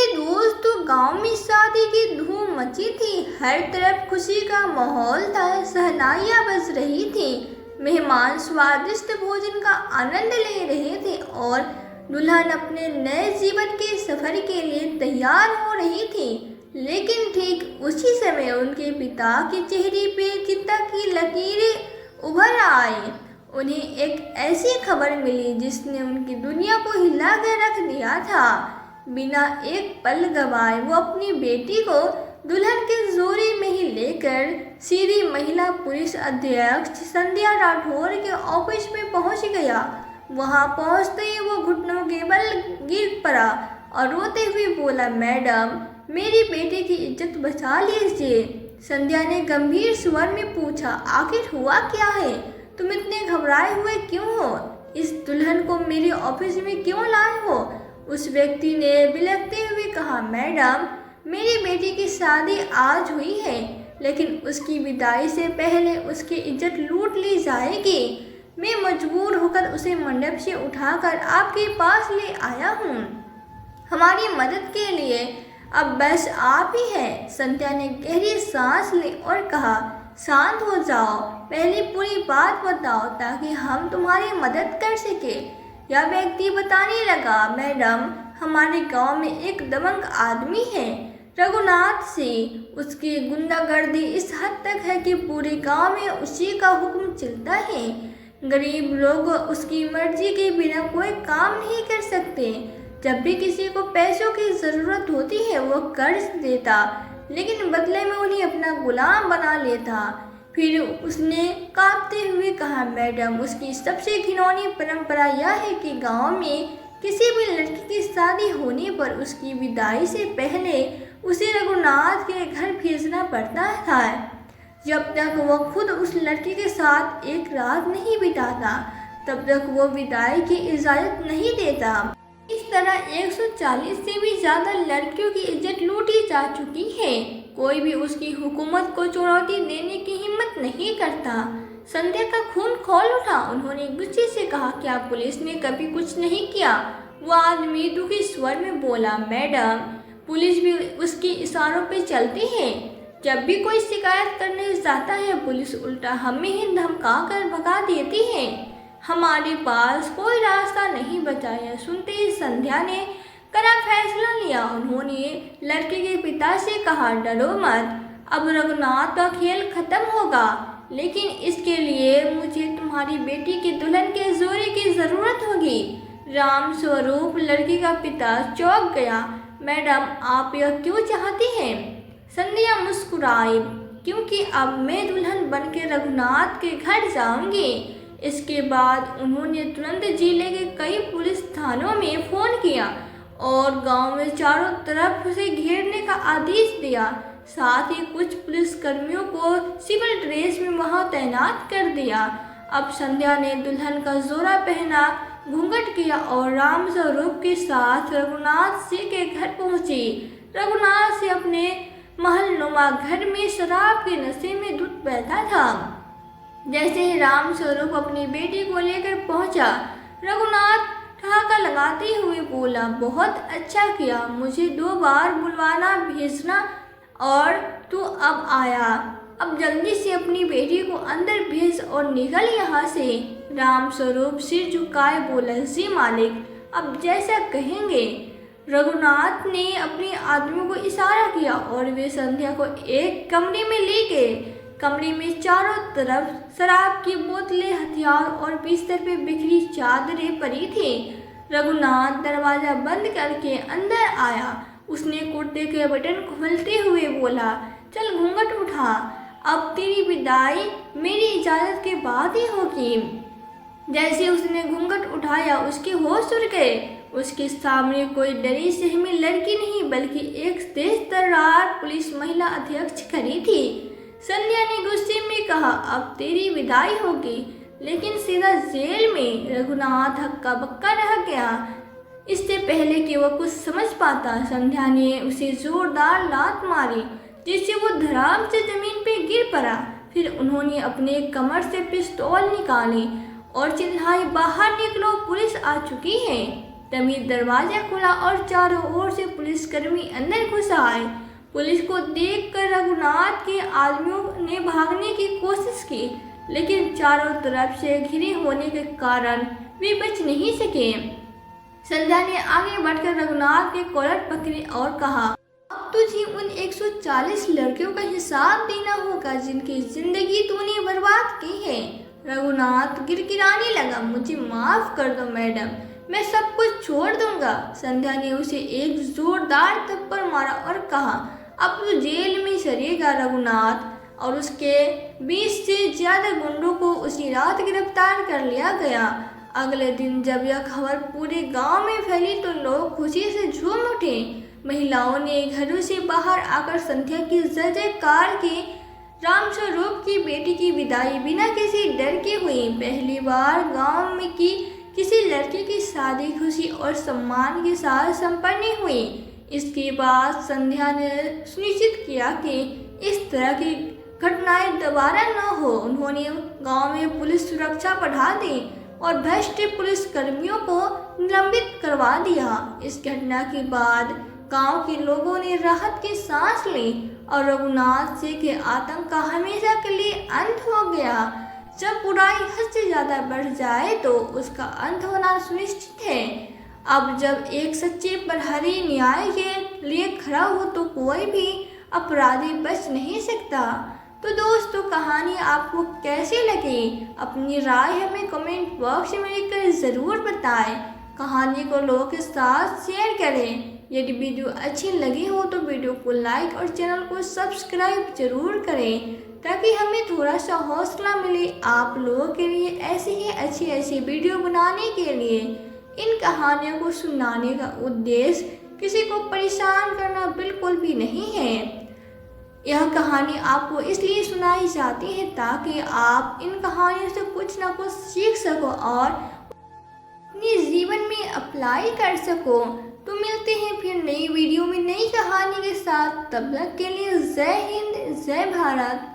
दोस्तों, गांव में शादी की धूम मची थी। हर तरफ खुशी का माहौल था। शहनाइयां बज रही थी। मेहमान स्वादिष्ट भोजन का आनंद ले रहे थे और दुल्हन अपने नए जीवन के सफर के लिए तैयार हो रही थी। लेकिन ठीक उसी समय उनके पिता के चेहरे पे चिंता की लकीरें उभर आई। उन्हें एक ऐसी खबर मिली जिसने उनकी दुनिया को हिला कर रख दिया था। बिना एक पल गवाए वो अपनी बेटी को दुल्हन के जोड़े में ही लेकर सीधी महिला पुलिस अध्यक्ष संध्या राठौर के ऑफिस में पहुंच गया। वहां पहुंचते ही वो घुटनों के बल गिर पड़ा और रोते हुए बोला, मैडम, मेरी बेटी की इज्जत बचा लीजिए। संध्या ने गंभीर स्वर में पूछा, आखिर हुआ क्या है? तुम इतने घबराए हुए क्यों हो? इस दुल्हन को मेरे ऑफिस में क्यों लाए हो? उस व्यक्ति ने बिलखते हुए कहा, मैडम, मेरी बेटी की शादी आज हुई है, लेकिन उसकी विदाई से पहले उसकी इज्जत लूट ली जाएगी। मैं मजबूर होकर उसे मंडप से उठाकर आपके पास ले आया हूँ। हमारी मदद के लिए अब बस आप ही हैं। संध्या ने गहरी सांस ली और कहा, शांत हो जाओ, पहले पूरी बात बताओ ताकि हम तुम्हारी मदद कर सके। यह व्यक्ति बताने लगा, मैडम, हमारे गांव में एक दबंग आदमी है, रघुनाथ सिंह। उसकी गुंडागर्दी इस हद तक है कि पूरे गांव में उसी का हुक्म चलता है। गरीब लोग उसकी मर्जी के बिना कोई काम नहीं कर सकते। जब भी किसी को पैसों की ज़रूरत होती है वो कर्ज देता, लेकिन बदले में उन्हें अपना गुलाम बना लेता। फिर उसने कांपते हुए कहा, मैडम, उसकी सबसे घिनौनी परंपरा यह है कि गांव में किसी भी लड़की की शादी होने पर उसकी विदाई से पहले उसे रघुनाथ के घर भेजना पड़ता था। जब तक वो खुद उस लड़की के साथ एक रात नहीं बिताता, तब तक वो विदाई की इजाज़त नहीं देता। इस तरह 140 से भी ज़्यादा लड़कियों की इज्जत लूटी जा चुकी है। कोई भी उसकी हुकूमत को चुनौती देने की हिम्मत नहीं करता। संध्या का खून खौल उठा। उन्होंने गुस्से से कहा, क्या पुलिस ने कभी कुछ नहीं किया? वो आदमी दुखी स्वर में बोला, मैडम, पुलिस भी उसके इशारों पे चलती है। जब भी कोई शिकायत करने जाता है, पुलिस उल्टा हमें ही धमका कर भगा देती है। हमारे पास कोई रास्ता नहीं बचा है। सुनते ही संध्या ने कड़ा फैसला लिया। उन्होंने लड़के के पिता से कहा, डरो मत, अब रघुनाथ का खेल खत्म होगा, लेकिन इसके लिए मुझे तुम्हारी बेटी की दुल्हन के जोड़े की ज़रूरत होगी। राम स्वरूप, लड़की का पिता, चौंक गया। मैडम, आप यह क्यों चाहती हैं? संध्या मुस्कुराई, क्योंकि अब मैं दुल्हन बनकर रघुनाथ के घर जाऊंगी। इसके बाद उन्होंने तुरंत जिले के कई पुलिस थानों में फ़ोन किया और गांव में चारों तरफ उसे घेरने का आदेश दिया। साथ ही कुछ पुलिसकर्मियों को सिविल ड्रेस में वहां तैनात कर दिया। अब संध्या ने दुल्हन का जोड़ा पहना, घूंघट किया और राम स्वरूप के साथ रघुनाथ सिंह के घर पहुंची। रघुनाथ सिंह अपने महलनुमा घर में शराब के नशे में धुत बैठा था। जैसे ही राम स्वरूप अपनी बेटी को लेकर पहुंचा, रघुनाथ ठहाका लगाते हुए बोला, बहुत अच्छा किया, मुझे 2 बार बुलवाना भेजना और तू अब आया। अब जल्दी से अपनी बेटी को अंदर भेज और निकल यहाँ से। राम स्वरूप सिर झुकाए बोला, जी मालिक, अब जैसा कहेंगे। रघुनाथ ने अपने आदमियों को इशारा किया और वे संध्या को एक कमरे में ले गए। कमरे में चारों तरफ शराब की बोतलें, हथियार और बिस्तर पे बिखरी चादरें पड़ी थी। रघुनाथ दरवाज़ा बंद करके अंदर आया। उसने कुर्ते के बटन खोलते हुए बोला, चल घूंघट उठा, अब तेरी विदाई मेरी इजाज़त के बाद ही होगी। जैसे उसने घूंघट उठाया, उसके होश उड़ गए। उसके सामने कोई डरी सहमी लड़की नहीं, बल्कि एक तेज तर्रार पुलिस महिला अध्यक्ष खड़ी थी। संध्या ने गुस्से में कहा, अब तेरी विदाई होगी, लेकिन सीधा जेल में। रघुनाथ हक्का बक्का रह गया। इससे पहले कि वह कुछ समझ पाता, संध्या ने उसे जोरदार लात मारी, जिससे वो धड़ाम से जमीन पे गिर पड़ा। फिर उन्होंने अपने कमर से पिस्तौल निकाली और चिल्लाई, बाहर निकलो, पुलिस आ चुकी है। तभी दरवाजा खुला और चारों ओर से पुलिसकर्मी अंदर घुस आए। पुलिस को देखकर रघुनाथ के आदमियों ने भागने की कोशिश की, लेकिन चारों तरफ से घिरे होने के कारण वे बच नहीं सके। संध्या ने आगे बढ़कर रघुनाथ के कॉलर पकड़े और कहा, अब तुझे उन 140 लड़कियों का हिसाब देना होगा जिनकी जिंदगी तूने बर्बाद की है। रघुनाथ गिड़गिड़ाने लगा, मुझे माफ कर दो मैडम, मैं सब कुछ छोड़ दूंगा। संध्या ने उसे एक जोरदार थप्पड़ मारा और कहा, अब तो जेल में सड़ेगा। रघुनाथ और उसके 20 से ज्यादा गुंडों को उसी रात गिरफ्तार कर लिया गया। अगले दिन जब यह खबर पूरे गांव में फैली तो लोग खुशी से झूम उठे। महिलाओं ने घरों से बाहर आकर संध्या की जय जयकार की। रामस्वरूप की बेटी की विदाई बिना किसी डर के हुई। पहली बार गांव में की किसी लड़की की शादी खुशी और सम्मान के साथ संपन्न हुई। इसके बाद संध्या ने सुनिश्चित किया कि इस तरह की घटनाएं दोबारा न हो। उन्होंने गांव में पुलिस सुरक्षा बढ़ा दी और भ्रष्ट पुलिस कर्मियों को निलंबित करवा दिया। इस घटना के बाद गांव के लोगों ने राहत की सांस ली और रघुनाथ सिंह के आतंक का हमेशा के लिए अंत हो गया। जब बुराई हद से ज्यादा बढ़ जाए तो उसका अंत होना सुनिश्चित है। अब जब एक सच्चे प्रहरी न्याय के लिए खड़ा हो तो कोई भी अपराधी बच नहीं सकता। तो दोस्तों, कहानी आपको कैसी लगी? अपनी राय हमें कमेंट बॉक्स में लिखकर ज़रूर बताएं। कहानी को लोगों के साथ शेयर करें। यदि वीडियो अच्छी लगी हो तो वीडियो को लाइक और चैनल को सब्सक्राइब जरूर करें, ताकि हमें थोड़ा सा हौसला मिले आप लोगों के लिए ऐसी ही अच्छी वीडियो बनाने के लिए। इन कहानियों को सुनाने का उद्देश्य किसी को परेशान करना बिल्कुल भी नहीं है। यह कहानी आपको इसलिए सुनाई जाती है ताकि आप इन कहानियों से कुछ ना कुछ सीख सको और अपने जीवन में अप्लाई कर सको। तो मिलते हैं फिर नई वीडियो में नई कहानी के साथ। तब तक के लिए जय हिंद, जय भारत।